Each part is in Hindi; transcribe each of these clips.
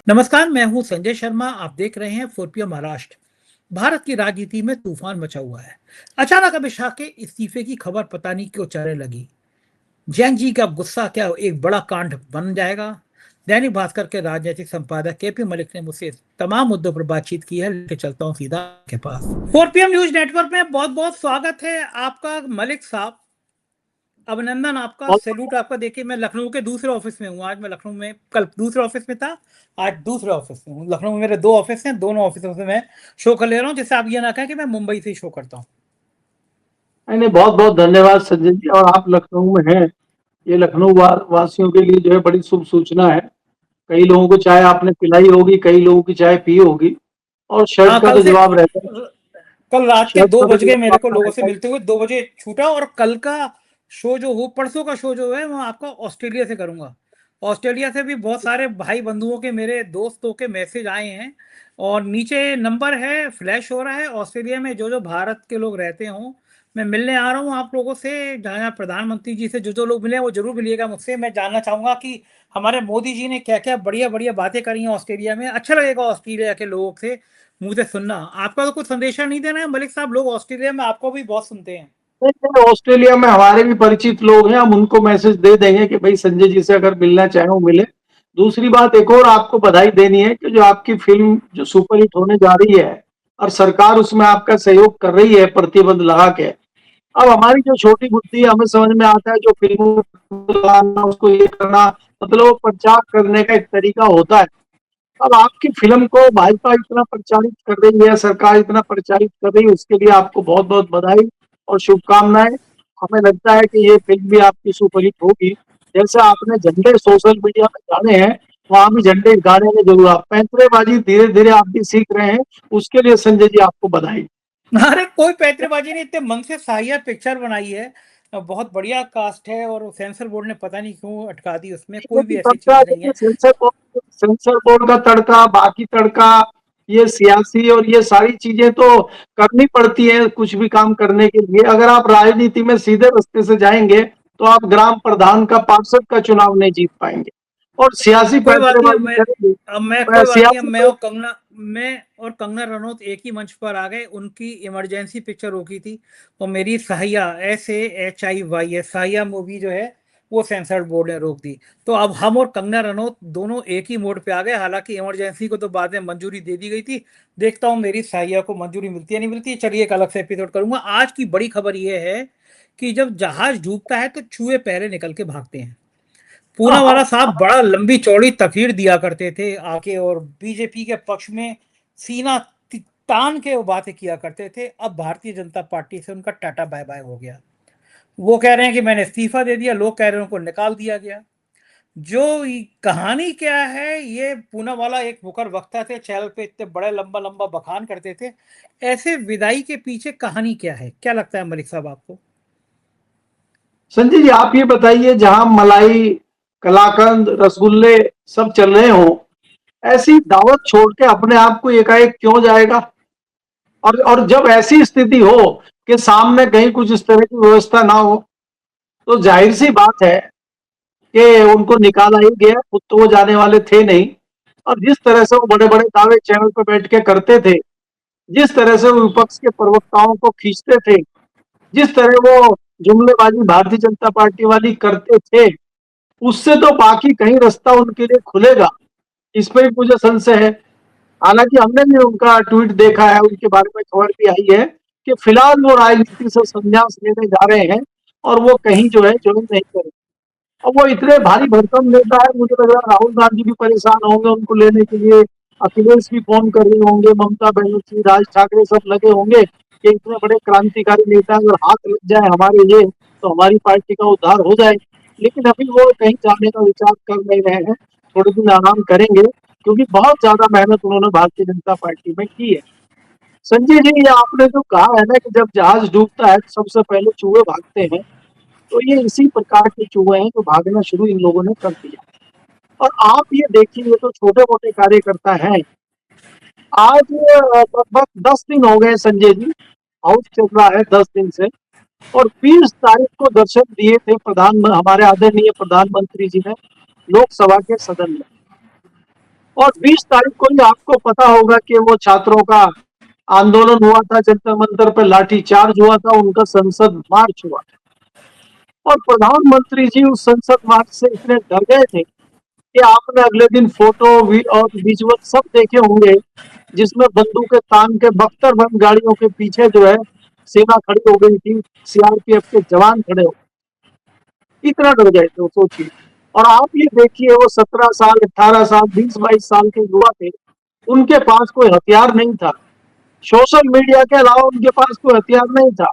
नमस्कार, मैं हूं संजय शर्मा। आप देख रहे हैं 4PM महाराष्ट्र। भारत की राजनीति में तूफान मचा हुआ है। अचानक अमित शाह के इस्तीफे की खबर पता नहीं क्यों चलने लगी। जैन जी का गुस्सा क्या एक बड़ा कांड बन जाएगा? दैनिक भास्कर के राजनीतिक संपादक केपी मलिक ने मुझसे तमाम मुद्दों पर बातचीत की है। लेके चलता हूं सीधा के पास। 4PM न्यूज नेटवर्क में बहुत बहुत स्वागत है आपका मलिक साहब। अभिनंदन आपका, बहुत सैल्यूट आपका। देखिए, मैं लखनऊ के दूसरे ऑफिस में हूँ। आज मैं लखनऊ में, कल दूसरे ऑफिस में था, आज दूसरे ऑफिस में हूँ। लखनऊ में मेरे दो ऑफिस हैं, दोनों ऑफिसों से मैं शो कर ले रहा हूँ, जिससे आप ये ना कहें कि मैं मुंबई से ही शो करता हूँ। नहीं, बहुत बहुत धन्यवाद संजय जी। और आप लखनऊ में हैं, ये लखनऊ वासियों के लिए जो है बड़ी शुभ सूचना है। कई लोगों को चाय आपने पिलाई होगी, कई लोगों की चाय पी होगी। और शर्ट हाँ, का कल तो से, जवाब रहता है। कल रात के शर्ट 2 का तो बज गए जवाब मेरे को आपका लोगों से रहता है। मिलते हुए। 2 बजे छूटा, और कल का शो जो हो, परसों का शो जो है, वो आपका ऑस्ट्रेलिया से करूंगा। ऑस्ट्रेलिया से भी बहुत सारे भाई बंधुओं के, मेरे दोस्तों के मैसेज आए हैं, और नीचे नंबर है, फ्लैश हो रहा है। ऑस्ट्रेलिया में जो जो भारत के लोग रहते हों, मैं मिलने आ रहा हूँ आप लोगों से। जहाँ जहाँ प्रधानमंत्री जी से जो जो लोग मिले हैं, वो जरूर मिलिएगा मुझसे। मैं जानना चाहूंगा कि हमारे मोदी जी ने क्या क्या बढ़िया बढ़िया बातें करी हैं ऑस्ट्रेलिया में। अच्छा लगेगा ऑस्ट्रेलिया के लोगों से मुंह से सुनना। आपका तो कुछ संदेशा नहीं देना है मलिक साहब, लोग ऑस्ट्रेलिया में आपको भी बहुत सुनते हैं। नहीं, नहीं, ऑस्ट्रेलिया में हमारे भी परिचित लोग हैं, हम उनको मैसेज दे देंगे कि भाई संजय जी से अगर मिलना चाहे वो मिले। दूसरी बात, एक और आपको बधाई देनी है कि जो आपकी फिल्म जो सुपरहिट होने जा रही है और सरकार उसमें आपका सहयोग कर रही है प्रतिबंध लगा के। अब हमारी जो छोटी बुद्धि है, हमें समझ में आता है जो फिल्मों को लगाना, उसको ये करना, मतलब वो प्रचार करने का एक तरीका होता है। अब आपकी फिल्म को भाजपा इतना प्रचारित कर रही है, सरकार इतना प्रचारित कर रही है, उसके लिए आपको बहुत बहुत बधाई और शुभकामनाएं। हमें लगता है कि ये फिल्म भी आपकी सुपरहिट होगी। जैसे आपने झंडे सोशल मीडिया में गाने हैं, वहां भी झंडे गाने में जरूर आप पैंतरेबाजी धीरे धीरे आप भी सीख रहे हैं, उसके लिए संजय जी आपको बधाई। अरे कोई पैतरेबाजी नहीं, इतने मन से साहिया पिक्चर बनाई है। बहुत बढ़िया कास्ट है, और सेंसर बोर्ड ने पता नहीं क्यों अटका दी, उसमें कोई भी देखिए, ऐसी तड़का, चीज नहीं देखिए है। सेंसर बोर्ड का तड़का, बाकी तड़का, ये सियासी और ये सारी चीजें तो करनी पड़ती है कुछ भी काम करने के लिए। अगर आप राजनीति में सीधे रास्ते से जाएंगे तो आप ग्राम प्रधान का, पार्षद का चुनाव नहीं जीत पाएंगे। और सियासी कोई बात नहीं। पैंतरेबाजी करेंगे, अब मैं कोई बात नहीं। अब सियासी मैं और कंगना रनौत एक ही मंच पर आ गए। उनकी इमरजेंसी पिक्चर रोकी थी, और मेरी साहिया, SAHIYA साहिया मूवी जो है, वो सेंसर बोर्ड ने रोक दी। तो अब हम और कंगना रनौत दोनों एक ही मोड पे आ गए। हालांकि इमरजेंसी को तो बाद में मंजूरी दे दी गई थी। देखता हूँ मेरी साहिया को मंजूरी मिलती है नहीं मिलती है। चलिए, एक अलग से एपिसोड करूंगा। आज की बड़ी खबर यह है कि जब जहाज डूबता है तो चूहे पहले निकल के भागते हैं। पूनावाला साहब बड़ा लंबी चौड़ी तकरीर दिया करते थे आके, और बीजेपी के पक्ष में सीना तान के वो बातें किया करते थे। अब भारतीय जनता पार्टी से उनका टाटा बाय बाय हो गया। वो कह रहे हैं कि मैंने इस्तीफा दे दिया, लोग कह रहे हैं उनको निकाल दिया गया। कहानी क्या है, ये पूनावाला एक मुकर वक्ता थे, चैनल पे इतने बड़े लंबा लंबा बखान करते थे। ऐसे विदाई के पीछे कहानी क्या है, क्या लगता है मलिक साहब आपको? संजय जी, आप ये बताइए, जहां मलाई, कलाकंद, रसगुल्ले सब चल रहे हो, ऐसी दावत छोड़ के अपने आप को एकाएक क्यों जाएगा? और जब ऐसी स्थिति हो कि सामने कहीं कुछ इस तरह की व्यवस्था ना हो, तो जाहिर सी बात है कि उनको निकाला ही गया। खुद तो वो जाने वाले थे नहीं। और जिस तरह से वो बड़े बड़े दावे चैनल पर बैठ के करते थे, जिस तरह से वो विपक्ष के प्रवक्ताओं को खींचते थे, जिस तरह वो जुमलेबाजी भारतीय जनता पार्टी वाली करते थे, उससे तो बाकी कहीं रास्ता उनके लिए खुलेगा, इसमें भी मुझे संशय है। हालांकि हमने भी उनका ट्वीट देखा है, उनके बारे में खबर भी आई है कि फिलहाल वो राजनीति से संन्यास लेने जा रहे हैं और वो कहीं जो है ज्वाइन नहीं करेंगे। और वो इतने भारी भरकम नेता है, मुझे लग रहा है राहुल गांधी भी परेशान होंगे उनको लेने के लिए। अखिलेश भी फोन कर रहे होंगे, ममता बनर्जी, राज ठाकरे सब लगे होंगे कि इतने बड़े क्रांतिकारी नेता अगर हाथ लग जाए हमारे लिए, तो हमारी पार्टी का उद्धार हो जाए। लेकिन अभी वो कहीं जाने का विचार कर नहीं रहे हैं, थोड़े दिन आराम करेंगे, क्योंकि बहुत ज्यादा मेहनत उन्होंने भारतीय जनता पार्टी में की है। संजय जी, ये आपने जो कहा है ना कि जब जहाज डूबता है तो सबसे पहले चूहे भागते हैं, तो ये इसी प्रकार के चूहे हैं जो भागना शुरू इन लोगों ने कर दिया। और आप ये देखिए, ये तो छोटे मोटे कार्यकर्ता हैं। आज लगभग 10 दिन हो गए संजय जी, हाउस चल रहा है 10 दिन से। और 20 तारीख को दर्शन दिए थे हमारे आदरणीय प्रधानमंत्री जी ने लोकसभा के सदन में। और 20 तारीख को ही आपको पता होगा कि वो छात्रों का आंदोलन हुआ था, जंतर मंतर पे लाठी चार्ज हुआ था, उनका संसद मार्च हुआ। और प्रधानमंत्री जी उस संसद मार्च से इतने डर गए थे कि आपने अगले दिन फोटो और विजुअल सब देखे होंगे, जिसमें बंदूकें तान के बख्तर बंद गाड़ियों के पीछे जो है सेना खड़ी हो गई थी, सीआरपीएफ के जवान खड़े हो, इतना डर गए थे, वो सोचिए। और आप ये देखिए, वो 17 साल, 18 साल, 20-22 साल के युवा थे, उनके पास कोई हथियार नहीं था। सोशल मीडिया के अलावा उनके पास कोई हथियार नहीं था।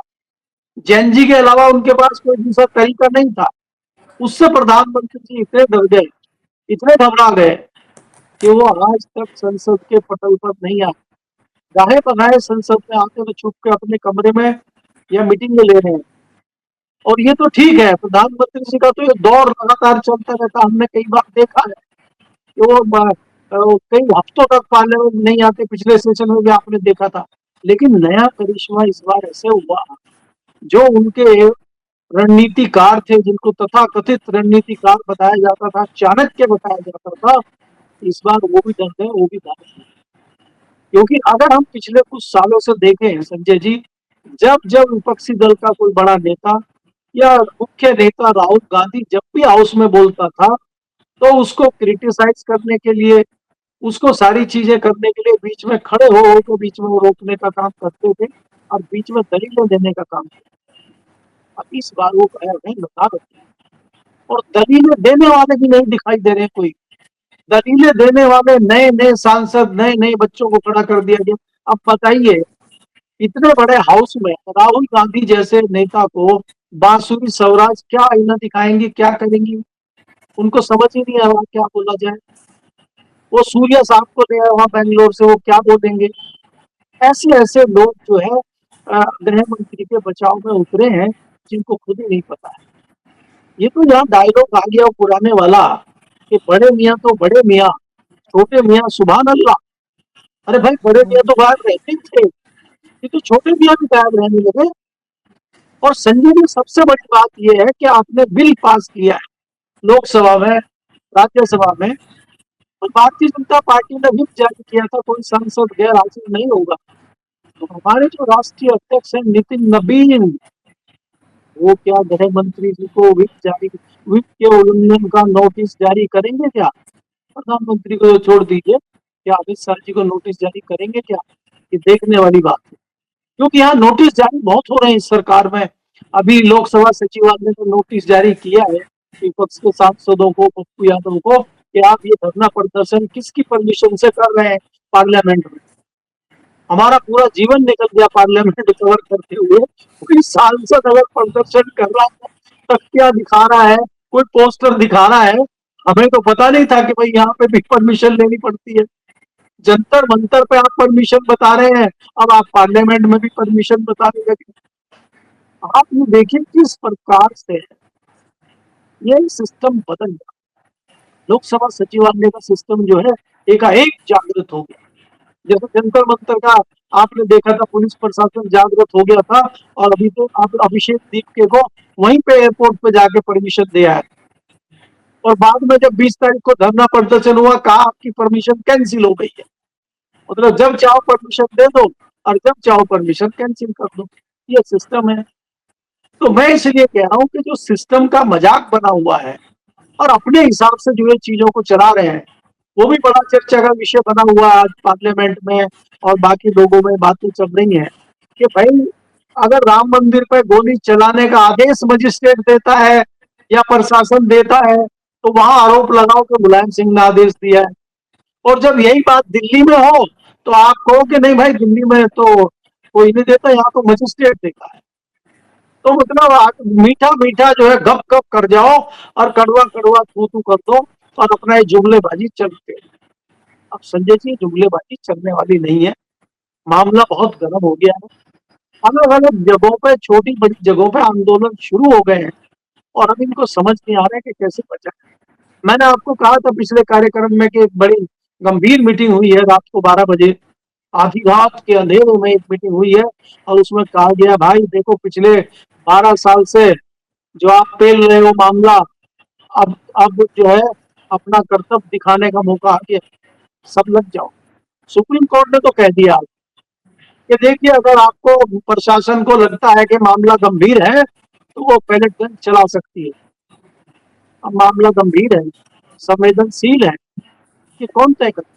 जेनजी के अलावा उनके पास कोई दूसरा तरीका नहीं था। उससे प्रधानमंत्री जी इतने डर गए, इतने घबरा गए कि वो आज तक संसद के पटल पर नहीं आए। गाहे बगाए संसद में आते तो छुप के अपने कमरे में या मीटिंग में ले रहे हैं। और ये तो ठीक है, प्रधानमंत्री जी का तो ये दौर लगातार चलता रहता, हमने कई बार देखा है कि वो कई हफ्तों तक पार्लियामेंट नहीं आते। पिछले सेशन में भी आपने देखा था। लेकिन नया करिश्मा इस बार ऐसे हुआ, जो उनके रणनीतिकार थे, जिनको तथाकथित रणनीतिकार बताया जाता था, चाणक्य बताया जाता था, इस बार वो भी डर गए, वो भी भाग गए। क्योंकि अगर हम पिछले कुछ सालों से देखें संजय जी, जब जब विपक्षी दल का कोई बड़ा नेता या मुख्य नेता राहुल गांधी जब भी हाउस में बोलता था, तो उसको क्रिटिसाइज करने के लिए, उसको सारी चीजें करने के लिए बीच में खड़े हो तो बीच में वो रोकने का काम करते थे और बीच में दलीलें देने का काम करते। अब इस बार वो गए हैं लगा देते, और दलीलें देने वाले भी नहीं दिखाई दे रहे कोई। दलीलें देने वाले नए नए सांसद, नए नए बच्चों को खड़ा कर दिया गया। अब बताइए, इतने बड़े हाउस में राहुल गांधी जैसे नेता को बांसुरी स्वराज क्या आईना दिखाएंगे, क्या करेंगी, उनको समझ ही नहीं आ रहा क्या बोला जाए। वो सूर्या साहब को ले आए वहां बेंगलोर से, वो क्या बोलेंगे। ऐसे ऐसे लोग जो है गृह मंत्री के बचाव में उतरे हैं, जिनको खुद ही नहीं पता है। ये तो यहाँ डायलॉग आ गया पुराने वाला कि बड़े मियाँ तो बड़े मियाँ, छोटे मियाँ सुभान अल्लाह। अरे भाई, बड़े मियाँ तो गायब रहते ही थे, ये तो छोटे मियाँ भी गायब रहने लगे। और संजय जी, सबसे बड़ी बात यह है कि आपने बिल पास किया है लोकसभा में, राज्यसभा में, और भारतीय जनता पार्टी ने व्हिप जारी किया था कोई सांसद गैर हाजिर नहीं होगा। तो हमारे जो राष्ट्रीय अध्यक्ष हैं नितिन नबीन, वो क्या गृह मंत्री जी को व्हिप के उल्लंघन का नोटिस जारी करेंगे क्या? प्रधानमंत्री को छोड़ दीजिए, क्या अमित शाह जी को नोटिस जारी करेंगे क्या? ये देखने वाली बात है, क्योंकि यहाँ नोटिस जारी बहुत हो रहे हैं इस सरकार में। अभी लोकसभा सचिवालय ने तो नोटिस जारी किया है विपक्ष के सांसदों को, पप्पू यादव को, कि आप ये धरना प्रदर्शन किसकी परमिशन से कर रहे हैं पार्लियामेंट में। हमारा पूरा जीवन निकल गया पार्लियामेंट कवर करते हुए, कोई सांसद अगर प्रदर्शन कर रहा है, तख्तियां दिखा रहा है, कोई पोस्टर दिखा रहा है, हमें तो पता नहीं था कि भाई यहाँ पे भी परमिशन लेनी पड़ती है। जंतर मंतर पे आप परमिशन बता रहे हैं, अब आप पार्लियामेंट में भी परमिशन बताने लगे। आप ये देखिए किस प्रकार से ये सिस्टम बदल गया। लोकसभा सचिवालय का सिस्टम जो है एकाएक जागृत हो गया। जैसे जंतर मंतर का आपने देखा था, पुलिस प्रशासन जागृत हो गया था, और अभी तो आप अभिषेक दीप को वहीं पे एयरपोर्ट पे जाके परमिशन दिया है। और बाद में जब 20 तारीख को धरना प्रदर्शन हुआ, कहा आपकी परमिशन कैंसिल हो गई है। मतलब जब चाहो परमिशन दे दो और जब चाहो परमिशन कैंसिल कर दो, ये सिस्टम है। तो मैं इसलिए कह रहा हूँ कि जो सिस्टम का मजाक बना हुआ है और अपने हिसाब से जो ये चीजों को चला रहे हैं, वो भी बड़ा चर्चा का विषय बना हुआ है आज पार्लियामेंट में, और बाकी लोगों में बातें चल रही हैं कि भाई अगर राम मंदिर पर गोली चलाने का आदेश मजिस्ट्रेट देता है या प्रशासन देता है, तो वहां आरोप लगाओ कि मुलायम सिंह ने आदेश दिया है। और जब यही बात दिल्ली में हो, तो आप कहो कि नहीं भाई, दिल्ली में तो कोई नहीं देता, यहाँ तो मजिस्ट्रेट देता है। तो मतलब मीठा मीठा जो है गप गप कर जाओ और कड़वा कड़वा थू थू कर दो, और अपना ये जुमलेबाजी चलते। अब संजय जी, जुमलेबाजी चलने वाली नहीं है, मामला बहुत गर्म हो गया है। अलग अलग जगहों पे, छोटी बड़ी जगहों पे आंदोलन शुरू हो गए हैं, और अब इनको समझ नहीं आ रहा है कि कैसे बचा। मैंने आपको कहा था पिछले कार्यक्रम में कि एक बड़ी गंभीर मीटिंग हुई है रात को 12 बजे, आधी रात के अंधेरे में एक मीटिंग हुई है, और उसमें कहा गया भाई देखो, पिछले 12 साल से जो आप पेल रहे हो मामला, अब जो है अपना कर्तव्य दिखाने का मौका आ गया। सब लग जाओ। सुप्रीम कोर्ट ने तो कह दिया कि देखिए, अगर आपको प्रशासन को लगता है कि मामला गंभीर है तो वो पहले दंड चला सकती है। अब मामला गंभीर है, संवेदनशील है, कि कौन तय करे।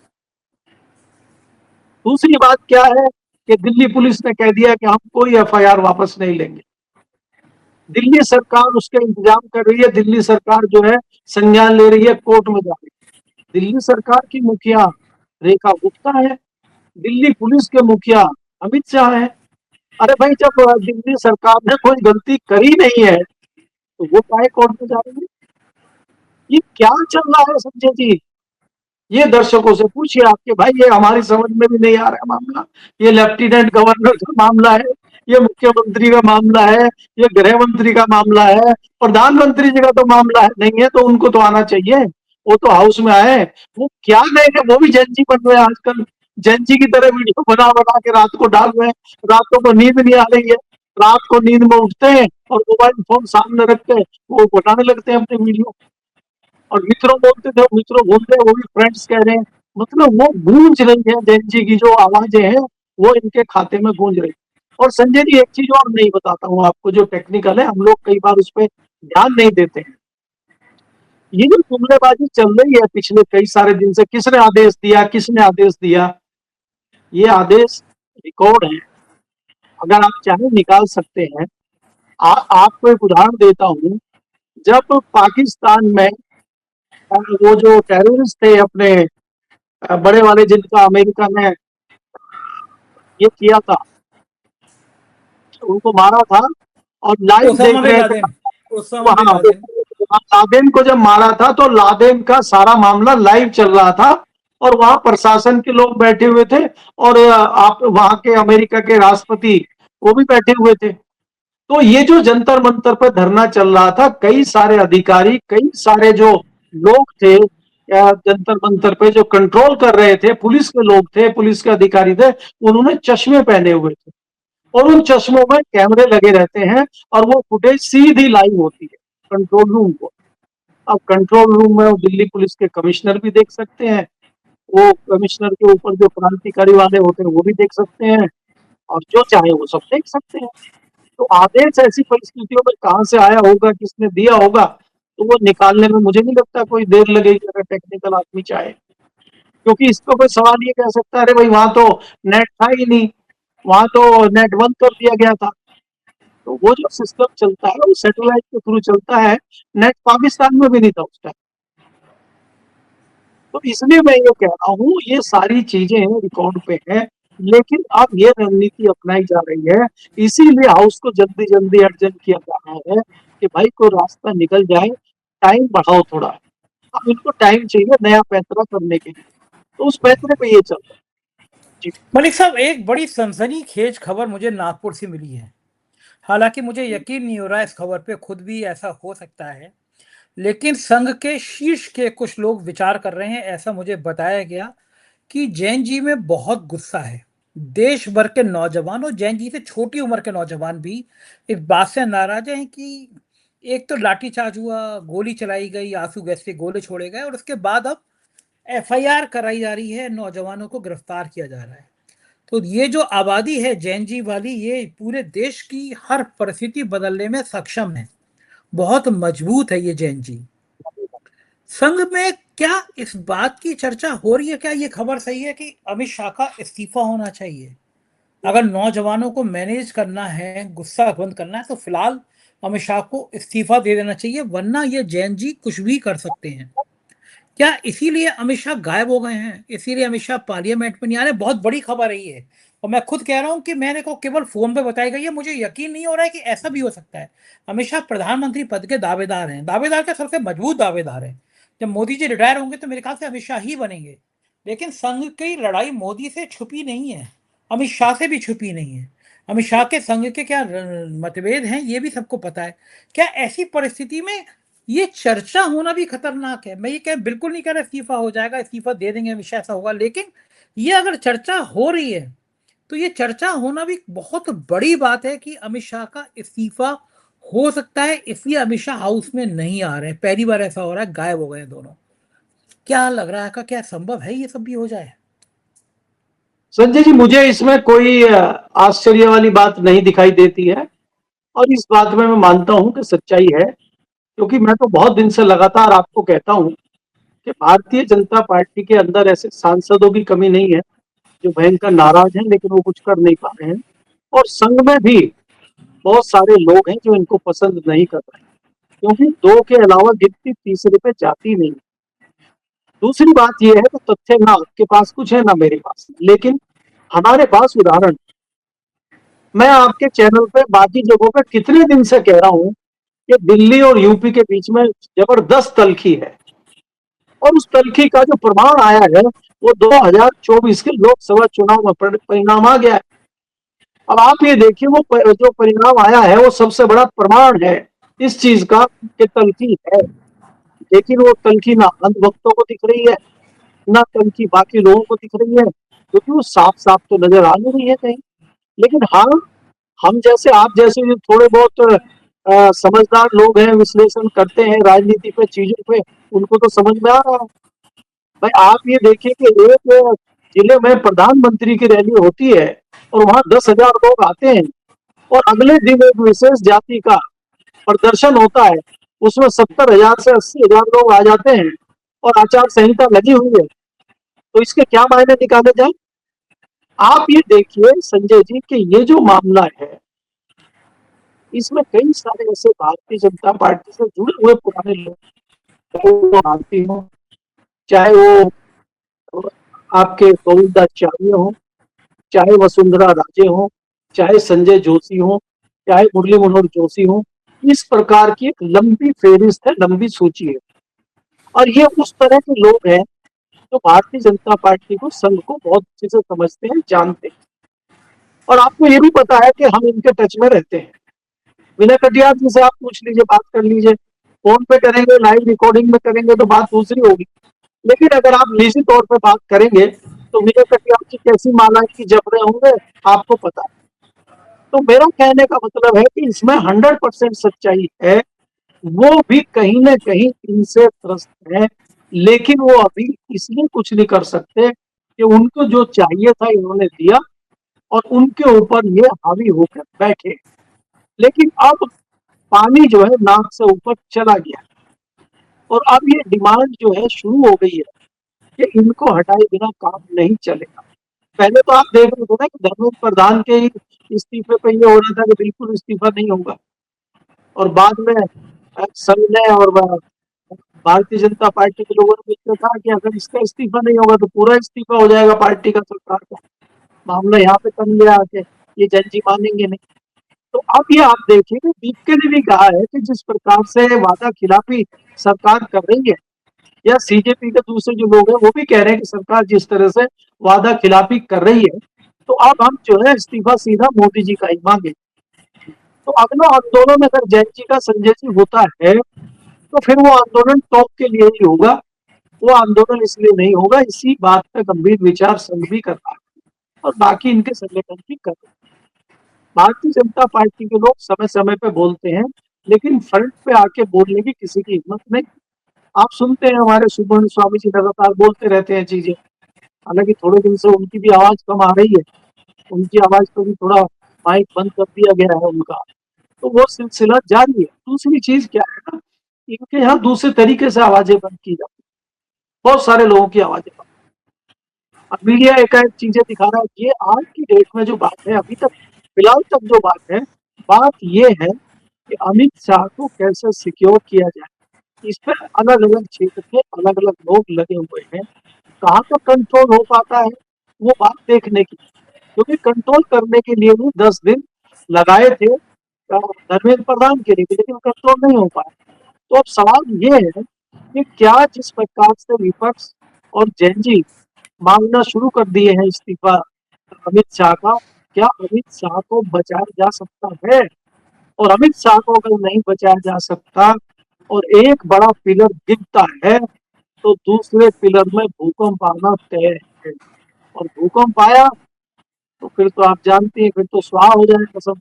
दूसरी बात क्या है कि दिल्ली पुलिस ने कह दिया कि हम कोई एफआईआर वापस नहीं लेंगे। दिल्ली सरकार उसके इंतजाम कर रही है, दिल्ली सरकार जो है संज्ञान ले रही है, कोर्ट में जा रही है। दिल्ली सरकार की मुखिया रेखा गुप्ता है, दिल्ली पुलिस के मुखिया अमित शाह है। अरे भाई, जब दिल्ली सरकार ने कोई गलती करी नहीं है तो वो काहे कोर्ट में जा रही है? ये क्या चल रहा है संजय जी? ये दर्शकों से पूछिए आपके भाई, ये हमारी समझ में भी नहीं आ रहा है मामला। ये लेफ्टिनेंट गवर्नर का मामला है, ये मुख्यमंत्री का मामला है, ये गृह मंत्री का मामला है, प्रधानमंत्री जी का तो मामला है नहीं है, तो उनको तो आना चाहिए, वो तो हाउस में आए। वो क्या नहीं है, वो भी जंजी बन रहे हैं आजकल, जंजी की तरह वीडियो बना बना के रात को डाल रहे हैं। रातों को नींद नहीं आ रही है, रात को नींद में उठते हैं और मोबाइल फोन सामने रख के वो बनाने लगते हैं अपने वीडियो। और मित्रों बोलते थे, मित्रों बोलते हैं, वो भी फ्रेंड्स कह रहे हैं। मतलब वो गूंज रही है, जैन जी की जो आवाजें हैं वो इनके खाते में गूंज रही। और संजय जी, एक चीज और नहीं बताता हूँ आपको, जो टेक्निकल है, हम लोग कई बार उस पर ध्यान नहीं देते हैं। ये जो जुमलेबाजी चल रही है पिछले कई सारे दिन से, किसने आदेश दिया, किसने आदेश दिया, ये आदेश रिकॉर्ड है, अगर आप चाहे निकाल सकते हैं। आपको एक उदाहरण देता हूँ। जब पाकिस्तान में वो जो टेररिस्ट थे अपने बड़े वाले, जिनका अमेरिका ने ये किया था, उनको मारा था और लाइव ओसामा देख बिन रहे थे। लादेन, ओसामा बिन वहां लादेन। लादेन को जब मारा था तो लादेन का सारा मामला लाइव चल रहा था, और वहां प्रशासन के लोग बैठे हुए थे, और आप वहां के अमेरिका के राष्ट्रपति वो भी बैठे हुए थे। तो ये जो जंतर मंतर पर धरना चल रहा था, कई सारे अधिकारी, कई सारे जो लोग थे जंतर मंतर पे जो कंट्रोल कर रहे थे, पुलिस के लोग थे, पुलिस के अधिकारी थे, उन्होंने चश्मे पहने हुए थे, और उन चश्मों में कैमरे लगे रहते हैं, और वो फुटेज सीधी लाइव होती है कंट्रोल रूम को। अब कंट्रोल रूम में दिल्ली पुलिस के कमिश्नर भी देख सकते हैं, वो कमिश्नर के ऊपर जो क्रांतिकारी वाले होते हैं वो भी देख सकते हैं, और जो चाहे वो सब देख सकते हैं। तो आदेश ऐसी परिस्थितियों में कहां से आया होगा, किसने दिया होगा, तो वो निकालने में मुझे नहीं लगता कोई देर लगेगी, अगर टेक्निकल आदमी चाहे। क्योंकि इसको कोई सवाल ये कह सकता है, अरे भाई वहां तो नेट था ही नहीं, वहां तो नेट बंद कर दिया गया था। तो वो जो सिस्टम चलता है वो सैटेलाइट के थ्रू चलता है, नेट पाकिस्तान में भी नहीं था उस टाइम। तो इसलिए मैं ये कह रहा हूँ, ये सारी चीजें रिकॉर्ड पे है, लेकिन अब ये रणनीति अपनाई जा रही है, इसीलिए हाउस को जल्दी जल्दी अर्जेंट किया जा रहा है कि भाई कोई रास्ता निकल जाए, टाइम बढ़ाओ थोड़ा। अब इनको टाइम चाहिए नया फैसला करने के लिए, तो उस फैसले पे ये चल रहा है जी। मलिक साहब, एक बड़ी सनसनीखेज खबर मुझे नागपुर से मिली है। हालांकि मुझे यकीन नहीं हो रहा इस खबर पे, खुद भी ऐसा हो सकता है, लेकिन संघ के शीर्ष के कुछ लोग विचार कर रहे हैं, ऐसा मुझे बताया गया कि जैन जी में बहुत गुस्सा है। देश भर के नौजवान और जैन जी से छोटी उम्र के नौजवान भी इस बात से नाराज हैं कि एक तो लाठीचार्ज हुआ, गोली चलाई गई, आंसू गैस के गोले छोड़े गए, और उसके बाद अब एफआईआर कराई जा रही है, नौजवानों को गिरफ्तार किया जा रहा है। तो ये जो आबादी है जैन जी वाली, ये पूरे देश की हर परिस्थिति बदलने में सक्षम है, बहुत मजबूत है ये जैन जी। संघ में क्या इस बात की चर्चा हो रही है, क्या ये खबर सही है कि अमित शाह का इस्तीफा होना चाहिए? अगर नौजवानों को मैनेज करना है, गुस्सा बंद करना है, तो फिलहाल अमित शाह को इस्तीफा दे देना चाहिए, वरना ये जैन जी कुछ भी कर सकते हैं। क्या इसीलिए अमित शाह गायब हो गए हैं, इसीलिए अमित शाह पार्लियामेंट में नहीं आ रहे? बहुत बड़ी खबर है ये, और मैं खुद कह रहा हूं कि मैंने को केवल फोन पे बताई गई है, मुझे यकीन नहीं हो रहा है कि ऐसा भी हो सकता है। अमित शाह प्रधानमंत्री पद के दावेदार हैं, दावेदार के सबसे मजबूत दावेदार हैं। जब मोदी जी रिटायर होंगे तो मेरे ख्याल से अमित शाह ही बनेंगे। लेकिन संघ की लड़ाई मोदी से छुपी नहीं है, अमित शाह से भी छुपी नहीं है। अमित शाह के संघ के क्या मतभेद हैं ये भी सबको पता है। क्या ऐसी परिस्थिति में ये चर्चा होना भी खतरनाक है? मैं ये कह बिल्कुल नहीं कह रहा इस्तीफा हो जाएगा, इस्तीफा दे देंगे हमेशा ऐसा होगा, लेकिन ये अगर चर्चा हो रही है तो ये चर्चा होना भी बहुत बड़ी बात है कि अमित शाह का इस्तीफा हो सकता है, इसलिए अमित शाह हाउस में नहीं आ रहे हैं। पहली बार ऐसा हो रहा है, गायब हो गए हैं दोनों। क्या लग रहा है आपका, क्या संभव है ये सब भी हो जाए? संजय जी, मुझे इसमें कोई आश्चर्य वाली बात नहीं दिखाई देती है, और इस बात में मैं मानता हूं कि सच्चाई है, क्योंकि मैं तो बहुत दिन से लगातार आपको कहता हूं कि भारतीय जनता पार्टी के अंदर ऐसे सांसदों की कमी नहीं है जो भयंकर नाराज हैं लेकिन वो कुछ कर नहीं पा रहे हैं, और संघ में भी बहुत सारे लोग हैं जो इनको पसंद नहीं कर रहे हैं, क्योंकि दो के अलावा गिनती तीसरे पे जाती नहीं। दूसरी बात यह है कि तथ्य ना आपके पास कुछ है ना मेरे पास, लेकिन हमारे पास उदाहरण। मैं आपके चैनल पे बाकी जगहों पे कितने दिन से कह रहा हूं कि दिल्ली और यूपी के बीच में जबरदस्त तलखी है, और उस तलखी का जो प्रमाण आया है वो 2024 के लोकसभा चुनाव में परिणाम आ गया है। अब आप ये देखिए, वो जो परिणाम आया है वो सबसे बड़ा प्रमाण है इस चीज का कि तलखी है। लेकिन वो तलखी ना अंधभक्तों को दिख रही है, ना तलखी बाकी लोगों को दिख रही है, क्योंकि वो साफ साफ तो नजर आ नहीं रही है कहीं। लेकिन हाँ, हम जैसे आप जैसे जो थोड़े बहुत समझदार लोग हैं, विश्लेषण करते हैं राजनीति पे, चीजों पे, उनको तो समझ में आ रहा है। भाई आप ये देखिए कि एक जिले में प्रधानमंत्री की रैली होती है और वहां 10,000 लोग आते हैं, और अगले दिन एक विशेष जाति का प्रदर्शन होता है, उसमें 70,000 से 80,000 लोग आ जाते हैं, और आचार संहिता लगी हुई है। तो इसके क्या मायने निकाले जाए? आप ये देखिए संजय जी कि ये जो मामला है, इसमें कई सारे ऐसे भारतीय जनता पार्टी से जुड़े हुए पुराने लोग, चाहे वो भारती हो, चाहे वो आपके गोविंदाचार्य हो, चाहे वसुंधरा राजे हो, चाहे संजय जोशी हो, चाहे मुरली मनोहर जोशी हो, इस प्रकार की एक लंबी फेहरिस्त है, लंबी सूची है। और ये उस तरह के लोग हैं जो भारतीय जनता पार्टी को, संघ को बहुत अच्छे से समझते हैं, जानते हैं। और आपको ये भी पता है कि हम इनके टच में रहते हैं। विनय कटियार जी से आप पूछ लीजिए, बात कर लीजिए, फोन पे करेंगे, लाइव रिकॉर्डिंग में करेंगे तो बात दूसरी होगी, लेकिन अगर आप निजी तौर पर बात करेंगे तो विनय कटियार जी कैसी मालाएं की जब रहे होंगे आपको पता है। तो मेरा कहने का मतलब है कि इसमें 100% सच्चाई है। वो भी कहीं ना कहीं इनसे त्रस्त है, लेकिन वो अभी इसलिए कुछ नहीं कर सकते कि उनको जो चाहिए था इन्होंने दिया, और उनके ऊपर ये हावी होकर बैठे। लेकिन अब पानी जो है नाक से ऊपर चला गया, और अब ये डिमांड जो है शुरू हो गई है कि इनको हटाए बिना काम नहीं चलेगा। पहले तो आप देख रहे थे ना कि धर्मेंद्र प्रधान के ही इस्तीफे पे ये हो रहा था कि बिल्कुल इस्तीफा नहीं होगा, और बाद में संघ ने और भारतीय जनता पार्टी के लोगों ने मिलकर कहा कि अगर इसका इस्तीफा नहीं होगा तो पूरा इस्तीफा हो जाएगा पार्टी का, सरकार का। मामला यहाँ पे कम गया आके, ये जन जी मानेंगे नहीं। तो अब ये आप देखिए कि दीपके ने भी कहा है कि जिस प्रकार से वादा खिलाफी सरकार कर रही है, या सीजेपी के दूसरे जो लोग हैं वो भी कह रहे हैं कि सरकार जिस तरह से वादा खिलाफी कर रही है, तो अब हम जो है इस्तीफा सीधा मोदी जी का ही मांगे। तो अगला आंदोलन अगर जैन जी का, संजय जी, होता है तो फिर वो आंदोलन टॉप के लिए ही होगा। वो आंदोलन इसलिए नहीं होगा, इसी बात पे गंभीर विचार संघ भी कर रहा है, और बाकी इनके संगठन भी कर रहे हैं। भारतीय जनता पार्टी के लोग समय समय पे बोलते हैं, लेकिन फ्रंट पे आके बोलने की किसी की हिम्मत नहीं। आप सुनते हैं हमारे सुब्रमण्य स्वामी जी लगातार बोलते रहते हैं चीजें, हालांकि थोड़े दिन से उनकी भी आवाज कम आ रही है, उनकी आवाज को भी थोड़ा माइक बंद कर दिया गया है उनका। तो वो सिलसिला जारी है। दूसरी चीज क्या है ना, इनके यहाँ दूसरे तरीके से आवाजें बंद की जाती हैं, बहुत सारे लोगों की आवाजें बंद। अब मीडिया एकाएक चीजें दिखा रहा है। ये आज की डेट में जो बात है, अभी तक फिलहाल तक जो बात है, बात ये है कि अमित शाह को कैसे सिक्योर किया जाए, इस पर अलग अलग क्षेत्र के अलग अलग लोग लगे हुए हैं। कहाँ तक कंट्रोल हो पाता है वो बात देखने की, क्योंकि कंट्रोल करने के लिए भी 10 दिन लगाए थे धर्मेंद्र प्रधान के लिए, लेकिन कंट्रोल नहीं हो पाया। तो अब सवाल ये है कि क्या जिस प्रकार से विपक्ष और जैनजी मांगना शुरू कर दिए हैं इस्तीफा अमित शाह का, क्या अमित शाह को बचाया जा सकता है? और अमित शाह को अगर नहीं बचाया जा सकता और एक बड़ा पिलर गिरता है, तो दूसरे पिलर में भूकंप आना तय है। और भूकंप आया तो फिर तो आप जानते हैं, फिर तो स्वाहा हो जाएगा सब।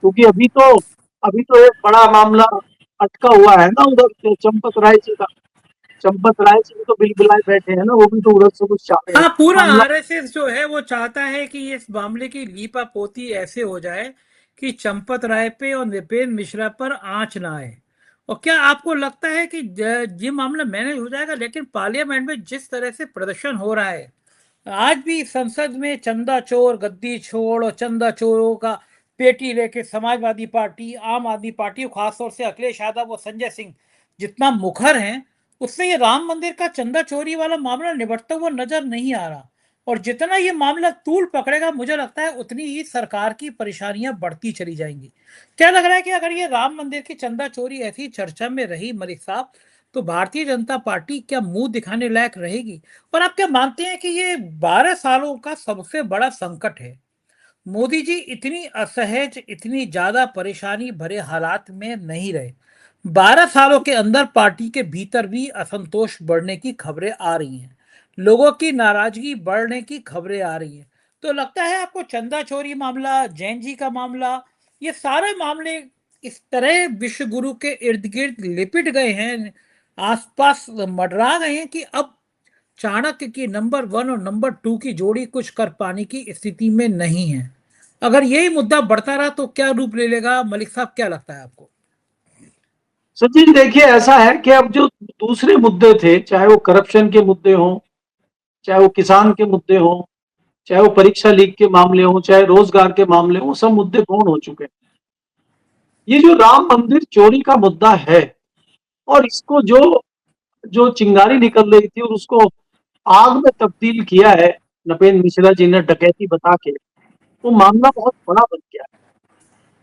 क्योंकि अभी तो एक बड़ा मामला अटका हुआ है ना उधर चंपत राय जी का। चंपत राय जी भी तो बिलबिलाए बैठे हैं ना, वो भी तो उधर से कुछ चाह रहे हैं हाँ, पूरा मामला। आरएसएस जो है वो चाहता है कि इस मामले की लीपापोती ऐसे हो जाए कि चंपत राय पे और नृपेंद्र मिश्रा पर आंच ना आए। और क्या आपको लगता है कि ये मामला मैनेज हो जाएगा? लेकिन पार्लियामेंट में जिस तरह से प्रदर्शन हो रहा है, आज भी संसद में चंदा चोर गद्दी छोड़ और चंदा चोरों का पेटी लेके समाजवादी पार्टी, आम आदमी पार्टी और खासतौर से अखिलेश यादव और संजय सिंह जितना मुखर हैं, उससे ये राम मंदिर का चंदा चोरी वाला मामला निपटता हुआ नजर नहीं आ रहा। और जितना ये मामला तूल पकड़ेगा, मुझे लगता है उतनी ही सरकार की परेशानियां बढ़ती चली जाएंगी। क्या लग रहा है कि अगर ये राम मंदिर की चंदा चोरी ऐसी चर्चा में रही मलिक साहब, तो भारतीय जनता पार्टी क्या मुंह दिखाने लायक रहेगी? और आप क्या मानते हैं कि ये 12 सालों का सबसे बड़ा संकट है? मोदी जी इतनी असहज, इतनी ज्यादा परेशानी भरे हालात में नहीं रहे। 12 सालों के अंदर पार्टी के भीतर भी असंतोष बढ़ने की खबरें आ रही हैं, लोगों की नाराजगी बढ़ने की खबरें आ रही हैं। तो लगता है आपको चंदा चोरी मामला, जैन जी का मामला, ये सारे मामले इस तरह विश्व गुरु के इर्द गिर्द लिपट गए हैं, आसपास मंडरा गए हैं कि अब चाणक्य की नंबर 1 और नंबर 2 की जोड़ी कुछ कर पाने की स्थिति में नहीं है? अगर यही मुद्दा बढ़ता रहा तो क्या रूप ले लेगा मलिक साहब, क्या लगता है आपको? सचिन जी देखिए, ऐसा है कि अब जो दूसरे मुद्दे थे, चाहे वो करप्शन के मुद्दे हों, चाहे वो किसान के मुद्दे हों, चाहे वो परीक्षा लीक के मामले हों, चाहे रोजगार के मामले हों, सब मुद्दे गौण हो चुके हैं। ये जो राम मंदिर चोरी का मुद्दा है, और इसको जो जो चिंगारी निकल रही थी और उसको आग में तब्दील किया है नपेंद्र मिश्रा जी ने डकैती बता के, वो मामला बहुत बड़ा बन गया है।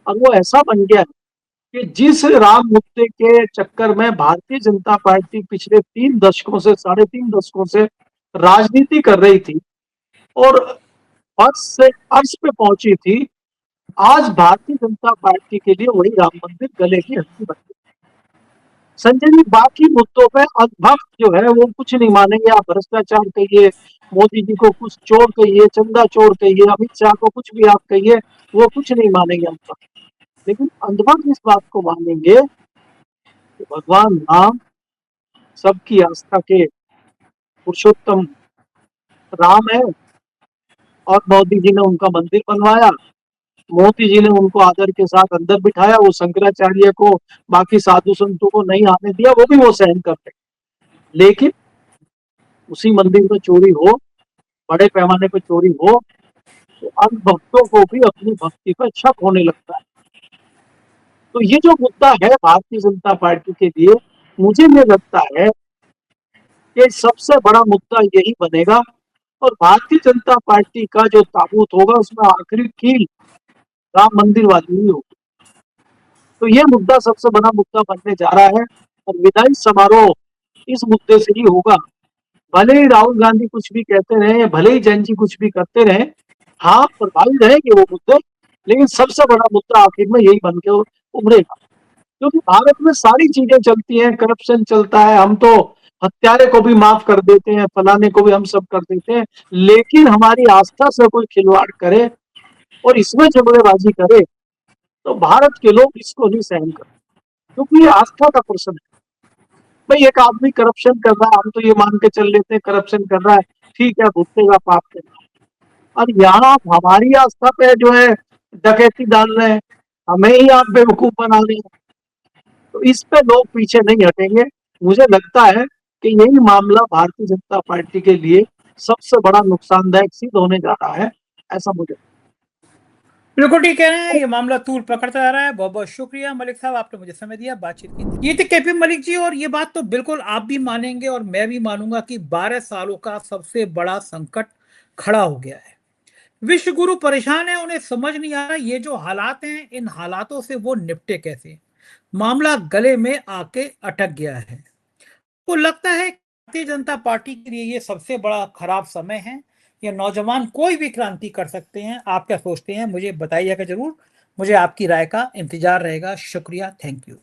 और वो ऐसा बन गया है कि जिस राम मुद्दे के चक्कर में भारतीय जनता पार्टी पिछले 3 दशकों से, 3.5 दशकों से राजनीति कर रही थी और फर्श से अर्श पे पहुंची थी, आज भारतीय जनता पार्टी के लिए वही राम मंदिर गले की हड्डी बन गई। संजय जी, बाकी मुद्दों पे अंधभक्त जो है वो कुछ नहीं मानेंगे। आप भ्रष्टाचार कहिए, मोदी जी को कुछ चोर कहिए, चंदा चोर कहिए, अमित शाह को कुछ भी आप कहिए, वो कुछ नहीं मानेंगे अंधभक्त। लेकिन अंधभक्त इस बात को मानेंगे कि भगवान राम सबकी आस्था के पुरुषोत्तम राम है, और मोदी जी ने उनका मंदिर बनवाया, मोदी जी ने उनको आदर के साथ अंदर बिठाया, वो शंकराचार्य को, बाकी साधु संतों को नहीं आने दिया, वो भी वो सहन करते। लेकिन उसी मंदिर में चोरी हो, बड़े पैमाने पर चोरी हो, तो अंध भक्तों को भी अपनी भक्ति पर शक होने लगता है। तो ये जो मुद्दा है भारतीय जनता पार्टी के लिए, मुझे ये लगता है कि सबसे बड़ा मुद्दा यही बनेगा, और भारतीय जनता पार्टी का जो ताबूत होगा उसमें आखिरी कील राम मंदिर वाली ही होगी। तो ये मुद्दा सबसे बड़ा मुद्दा बनने जा रहा है, और विदाई समारोह इस मुद्दे से ही होगा। भले ही राहुल गांधी कुछ भी कहते रहे, भले ही जैन जी कुछ भी करते रहे, हाँ प्रभावी रहेंगे वो मुद्दे, लेकिन सबसे बड़ा मुद्दा आखिर में यही बन के उभरेगा। क्योंकि भारत में सारी चीजें चलती हैं, करप्शन चलता है, हम तो हत्यारे को भी माफ कर देते हैं, फलाने को भी हम सब कर देते हैं, लेकिन हमारी आस्था से कोई खिलवाड़ करे और इसमें जबड़ेबाजी करे, तो भारत के लोग इसको नहीं सहन करते, क्योंकि ये आस्था का प्रश्न है। भाई एक आदमी करप्शन कर रहा है, हम तो ये मान के चल लेते हैं करप्शन कर रहा है, ठीक है, भुगतेगा पाप के। और यहाँ आप हमारी आस्था पे जो है डकैती डाल रहे हैं, हमें ही आप बेवकूफ बना रहे हैं, तो इस पे लोग पीछे नहीं हटेंगे। मुझे लगता है कि यही मामला भारतीय जनता पार्टी के लिए सबसे बड़ा नुकसानदायक सिद्ध होने जा रहा है, ऐसा मुझे। बिल्कुल ठीक कह रहे हैं, ये मामला तूल पकड़ता जा रहा है। बहुत बहुत शुक्रिया मलिक साहब, आपने मुझे समय दिया, बातचीत की। ये थे केपी मलिक जी, और ये बात तो बिल्कुल आप भी मानेंगे और मैं भी मानूंगा कि 12 सालों का सबसे बड़ा संकट खड़ा हो गया है। विश्व गुरु परेशान है, उन्हें समझ नहीं आ रहा ये जो हालात हैं, इन हालातों से वो निपटे कैसे। मामला गले में आके अटक गया है। को लगता है भारतीय जनता पार्टी के लिए ये सबसे बड़ा खराब समय है। ये नौजवान कोई भी क्रांति कर सकते हैं। आप क्या सोचते हैं, मुझे बताइएगा जरूर। मुझे आपकी राय का इंतजार रहेगा। शुक्रिया, थैंक यू।